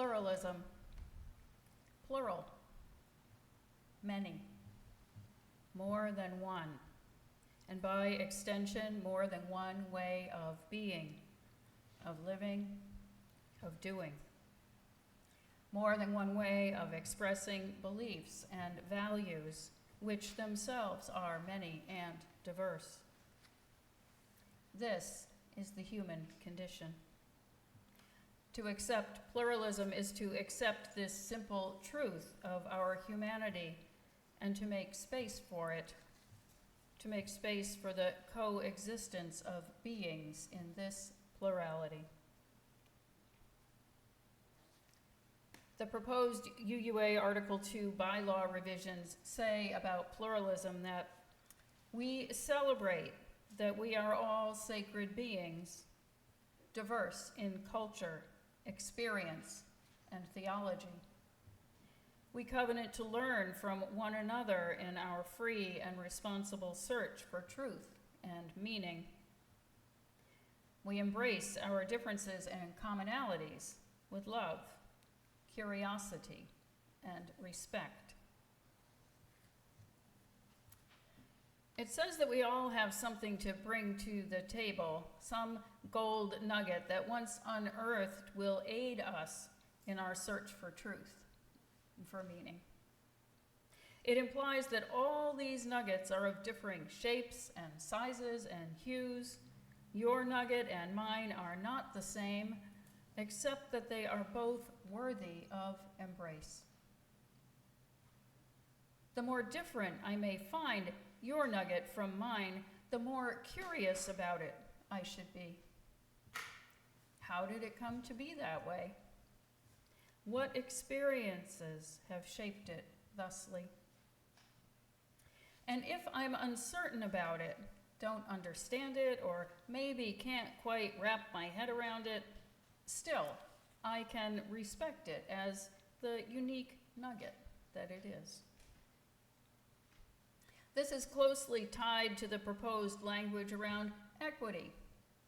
Pluralism, plural, many, more than one, and by extension, more than one way of being, of living, of doing. More than one way of expressing beliefs and values, which themselves are many and diverse. This is the human condition. To accept pluralism is to accept this simple truth of our humanity and to make space for it, to make space for the coexistence of beings in this plurality. The proposed UUA Article 2 bylaw revisions say about pluralism that we celebrate that we are all sacred beings, diverse in culture, experience, and theology. We covenant to learn from one another in our free and responsible search for truth and meaning. We embrace our differences and commonalities with love, curiosity, and respect. It says that we all have something to bring to the table, some gold nugget that once unearthed will aid us in our search for truth and for meaning. It implies that all these nuggets are of differing shapes and sizes and hues. Your nugget and mine are not the same, except that they are both worthy of embrace. The more different I may find your nugget from mine, the more curious about it I should be. How did it come to be that way? What experiences have shaped it thusly? And if I'm uncertain about it, don't understand it, or maybe can't quite wrap my head around it, still, I can respect it as the unique nugget that it is. This is closely tied to the proposed language around equity,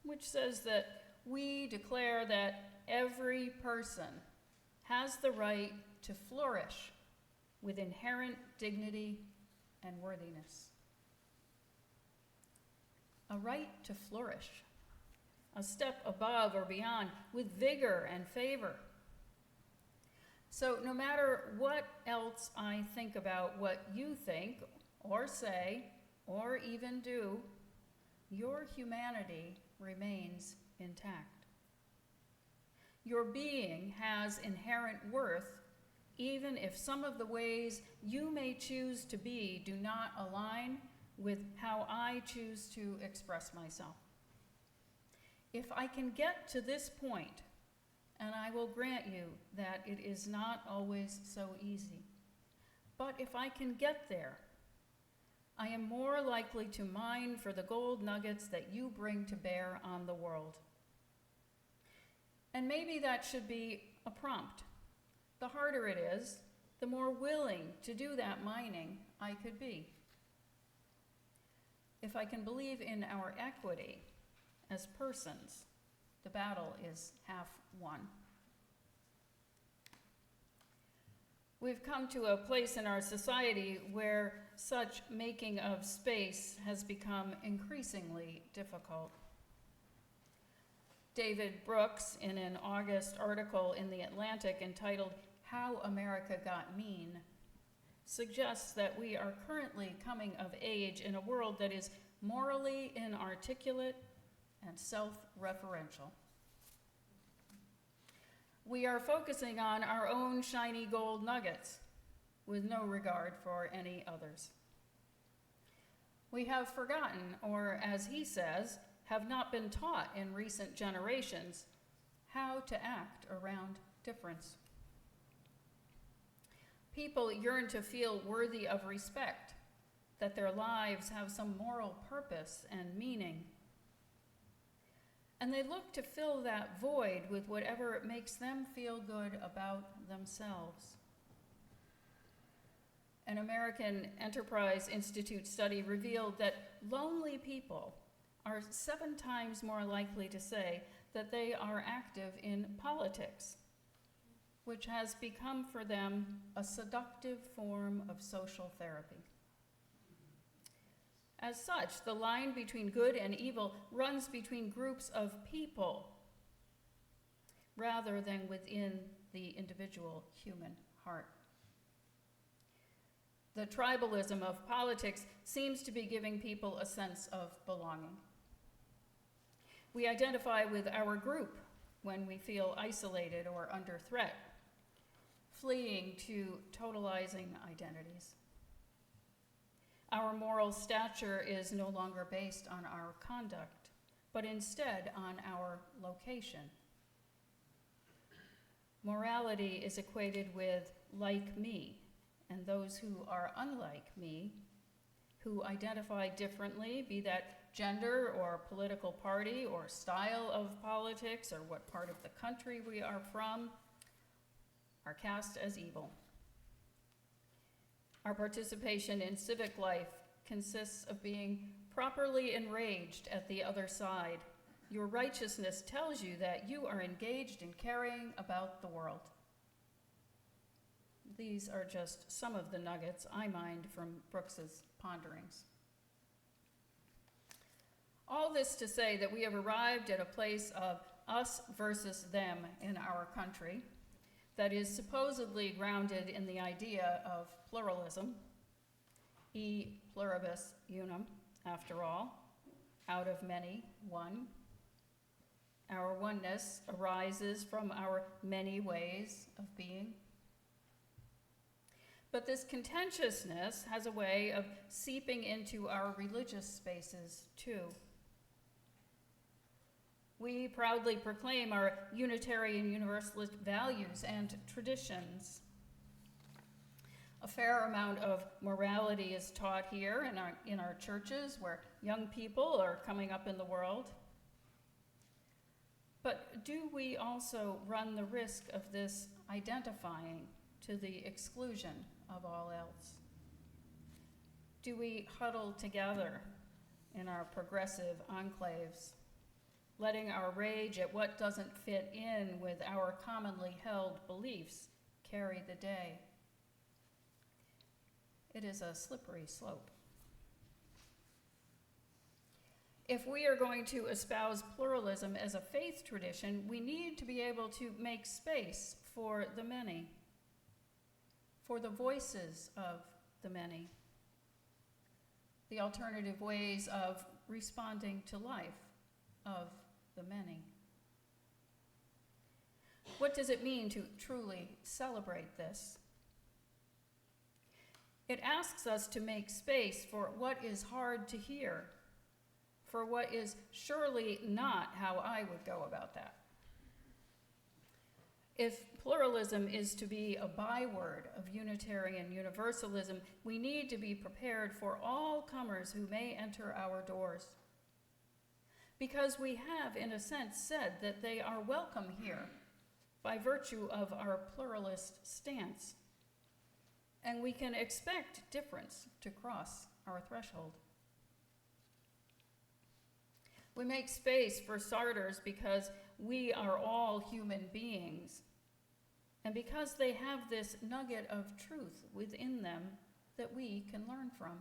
which says that we declare that every person has the right to flourish with inherent dignity and worthiness. A right to flourish, a step above or beyond, with vigor and favor. So no matter what else I think about what you think or say or even do, your humanity remains intact. Your being has inherent worth, even if some of the ways you may choose to be do not align with how I choose to express myself. If I can get to this point, and I will grant you that it is not always so easy, but if I can get there, I am more likely to mine for the gold nuggets that you bring to bear on the world. And maybe that should be a prompt. The harder it is, the more willing to do that mining I could be. If I can believe in our equity as persons, the battle is half won. We've come to a place in our society where such making of space has become increasingly difficult. David Brooks, in an August article in The Atlantic entitled "How America Got Mean," suggests that we are currently coming of age in a world that is morally inarticulate and self-referential. We are focusing on our own shiny gold nuggets with no regard for any others. We have forgotten, or as he says, have not been taught in recent generations how to act around difference. People yearn to feel worthy of respect, that their lives have some moral purpose and meaning. And they look to fill that void with whatever makes them feel good about themselves. An American Enterprise Institute study revealed that lonely people are 7 times more likely to say that they are active in politics, which has become for them a seductive form of social therapy. As such, the line between good and evil runs between groups of people rather than within the individual human heart. The tribalism of politics seems to be giving people a sense of belonging. We identify with our group when we feel isolated or under threat, fleeing to totalizing identities. Our moral stature is no longer based on our conduct, but instead on our location. Morality is equated with like me, and those who are unlike me, who identify differently, be that gender or political party or style of politics or what part of the country we are from, are cast as evil. Our participation in civic life consists of being properly enraged at the other side. Your righteousness tells you that you are engaged in caring about the world. These are just some of the nuggets I mined from Brooks's ponderings. All this to say that we have arrived at a place of us versus them in our country that is supposedly grounded in the idea of pluralism, e pluribus unum, after all, out of many, one. Our oneness arises from our many ways of being. But this contentiousness has a way of seeping into our religious spaces, too. We proudly proclaim our Unitarian Universalist values and traditions. A fair amount of morality is taught here in our churches where young people are coming up in the world. But do we also run the risk of this identifying to the exclusion of all else? Do we huddle together in our progressive enclaves, letting our rage at what doesn't fit in with our commonly held beliefs carry the day? It is a slippery slope. If we are going to espouse pluralism as a faith tradition, we need to be able to make space for the many, for the voices of the many, the alternative ways of responding to life of the many. What does it mean to truly celebrate this? It asks us to make space for what is hard to hear, for what is surely not how I would go about that. If pluralism is to be a byword of Unitarian Universalism, we need to be prepared for all comers who may enter our doors. Because we have, in a sense, said that they are welcome here by virtue of our pluralist stance. And we can expect difference to cross our threshold. We make space for Sarters because we are all human beings, and because they have this nugget of truth within them that we can learn from.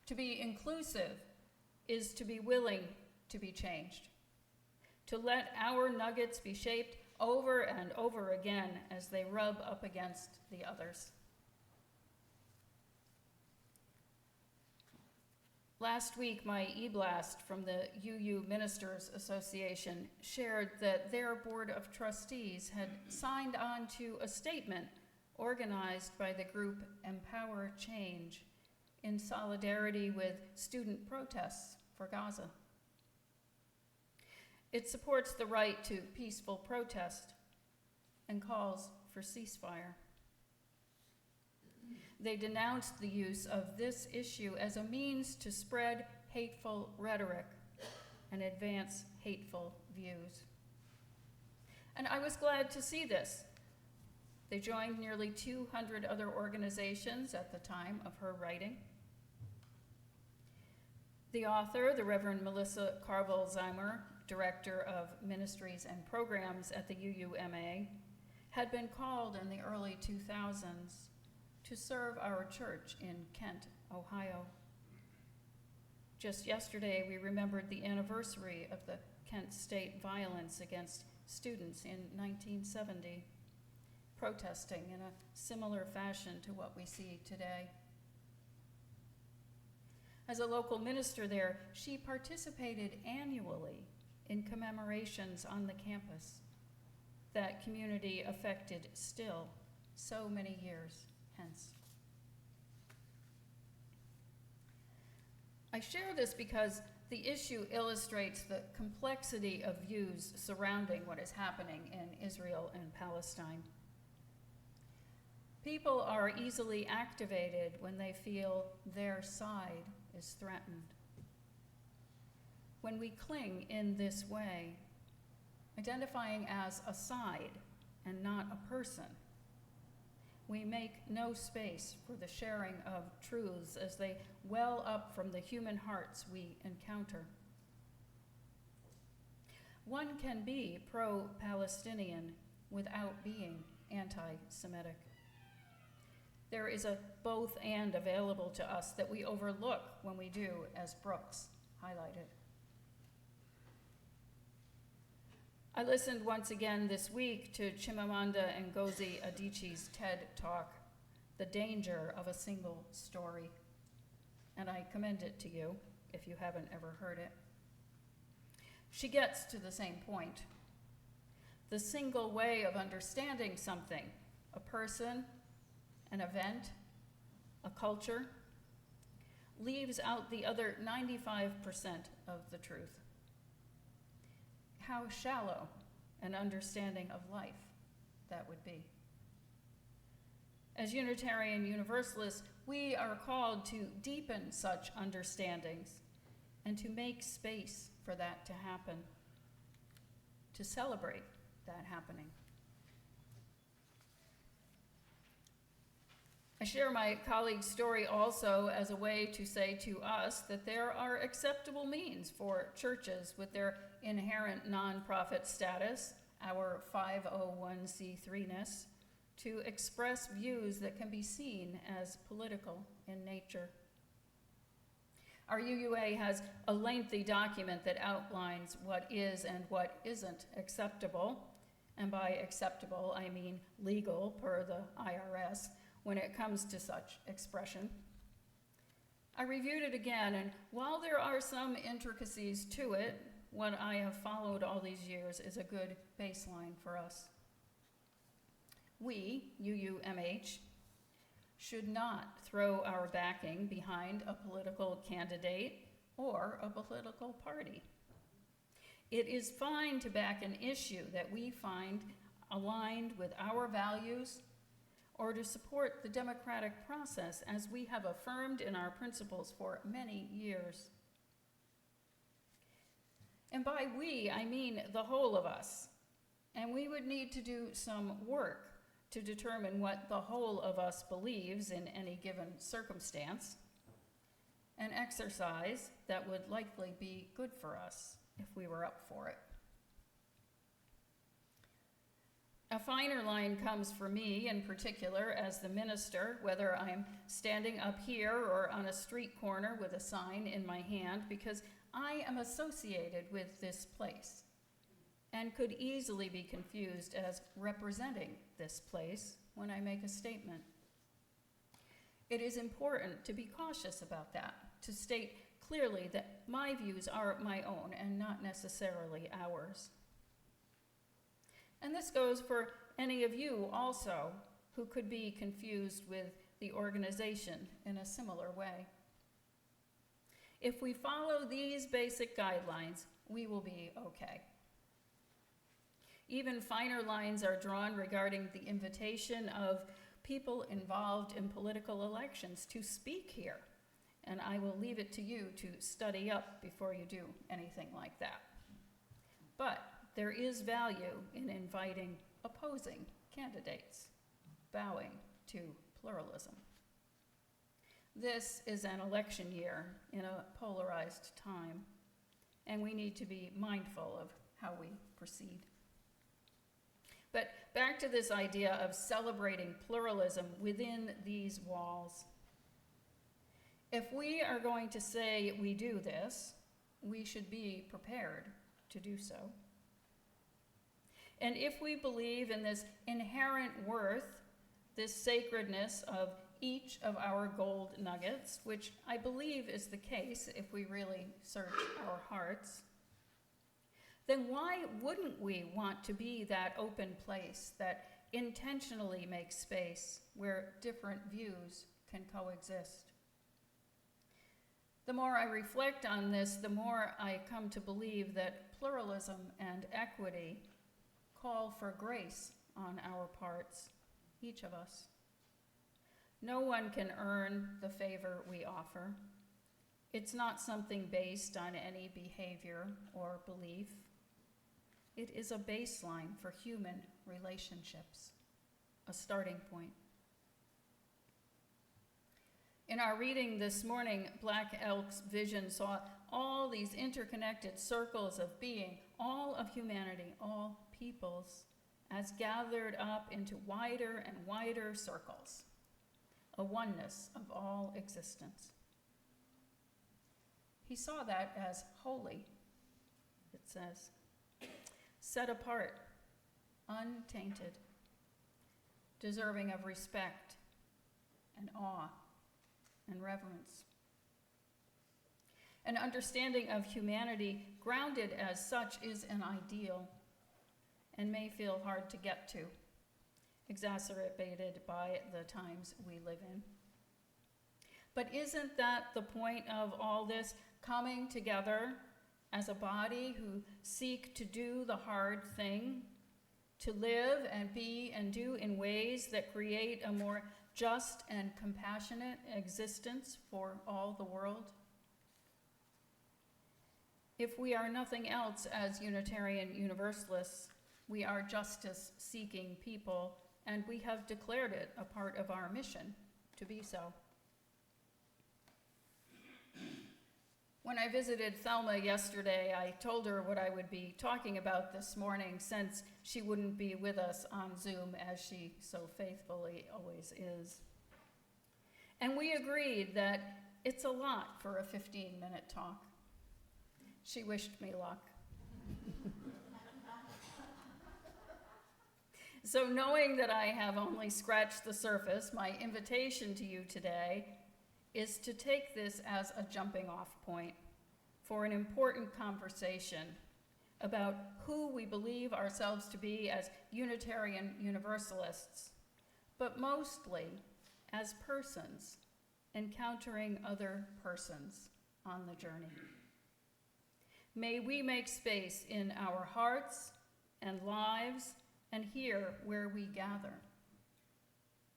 To be inclusive is to be willing to be changed, to let our nuggets be shaped over and over again as they rub up against the others. Last week, my e-blast from the UU Ministers Association shared that their Board of Trustees had signed on to a statement organized by the group Empower Change in solidarity with student protests for Gaza. It supports the right to peaceful protest and calls for ceasefire. They denounced the use of this issue as a means to spread hateful rhetoric and advance hateful views. And I was glad to see this. They joined nearly 200 other organizations at the time of her writing. The author, the Reverend Melissa Carville-Zeimer, Director of Ministries and Programs at the UUMA, had been called in the early 2000s to serve our church in Kent, Ohio. Just yesterday, we remembered the anniversary of the Kent State violence against students in 1970, protesting in a similar fashion to what we see today. As a local minister there, she participated annually in commemorations on the campus. That community affected still so many years hence. I share this because the issue illustrates the complexity of views surrounding what is happening in Israel and Palestine. People are easily activated when they feel their side is threatened. When we cling in this way, identifying as a side and not a person, we make no space for the sharing of truths as they well up from the human hearts we encounter. One can be pro-Palestinian without being anti-Semitic. There is a both and available to us that we overlook when we do as Brooks highlighted. I listened once again this week to Chimamanda Ngozi Adichie's TED Talk, The Danger of a Single Story, and I commend it to you if you haven't ever heard it. She gets to the same point. The single way of understanding something, a person, an event, a culture, leaves out the other 95% of the truth. How shallow an understanding of life that would be. As Unitarian Universalists, we are called to deepen such understandings and to make space for that to happen, to celebrate that happening. I share my colleague's story also as a way to say to us that there are acceptable means for churches with their inherent nonprofit status, our 501c3-ness, to express views that can be seen as political in nature. Our UUA has a lengthy document that outlines what is and what isn't acceptable, and by acceptable I mean legal per the IRS, when it comes to such expression. I reviewed it again, and while there are some intricacies to it, what I have followed all these years is a good baseline for us. We, UUMH, should not throw our backing behind a political candidate or a political party. It is fine to back an issue that we find aligned with our values or to support the democratic process as we have affirmed in our principles for many years. And by we, I mean the whole of us. And we would need to do some work to determine what the whole of us believes in any given circumstance, an exercise that would likely be good for us if we were up for it. A finer line comes for me in particular as the minister, whether I'm standing up here or on a street corner with a sign in my hand, because I am associated with this place and could easily be confused as representing this place when I make a statement. It is important to be cautious about that, to state clearly that my views are my own and not necessarily ours. And this goes for any of you also who could be confused with the organization in a similar way. If we follow these basic guidelines, we will be okay. Even finer lines are drawn regarding the invitation of people involved in political elections to speak here, and I will leave it to you to study up before you do anything like that. But there is value in inviting opposing candidates, bowing to pluralism. This is an election year in a polarized time, and we need to be mindful of how we proceed. But back to this idea of celebrating pluralism within these walls. If we are going to say we do this, we should be prepared to do so. And if we believe in this inherent worth, this sacredness of each of our gold nuggets, which I believe is the case if we really search our hearts, then why wouldn't we want to be that open place that intentionally makes space where different views can coexist? The more I reflect on this, the more I come to believe that pluralism and equity call for grace on our parts, each of us. No one can earn the favor we offer. It's not something based on any behavior or belief. It is a baseline for human relationships, a starting point. In our reading this morning, Black Elk's vision saw all these interconnected circles of being, all of humanity, all peoples, as gathered up into wider and wider circles, a oneness of all existence. He saw that as holy, it says, set apart, untainted, deserving of respect and awe and reverence. An understanding of humanity grounded as such is an ideal and may feel hard to get to, exacerbated by the times we live in. But isn't that the point of all this, coming together as a body who seek to do the hard thing, to live and be and do in ways that create a more just and compassionate existence for all the world? If we are nothing else as Unitarian Universalists, we are justice-seeking people, and we have declared it a part of our mission to be so. When I visited Thelma yesterday, I told her what I would be talking about this morning, since she wouldn't be with us on Zoom, as she so faithfully always is. And we agreed that it's a lot for a 15-minute talk. She wished me luck. So knowing that I have only scratched the surface, my invitation to you today is to take this as a jumping-off point for an important conversation about who we believe ourselves to be as Unitarian Universalists, but mostly as persons encountering other persons on the journey. May we make space in our hearts and lives and here where we gather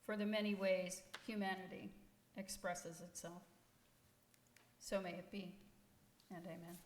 for the many ways humanity expresses itself. So may it be, and amen.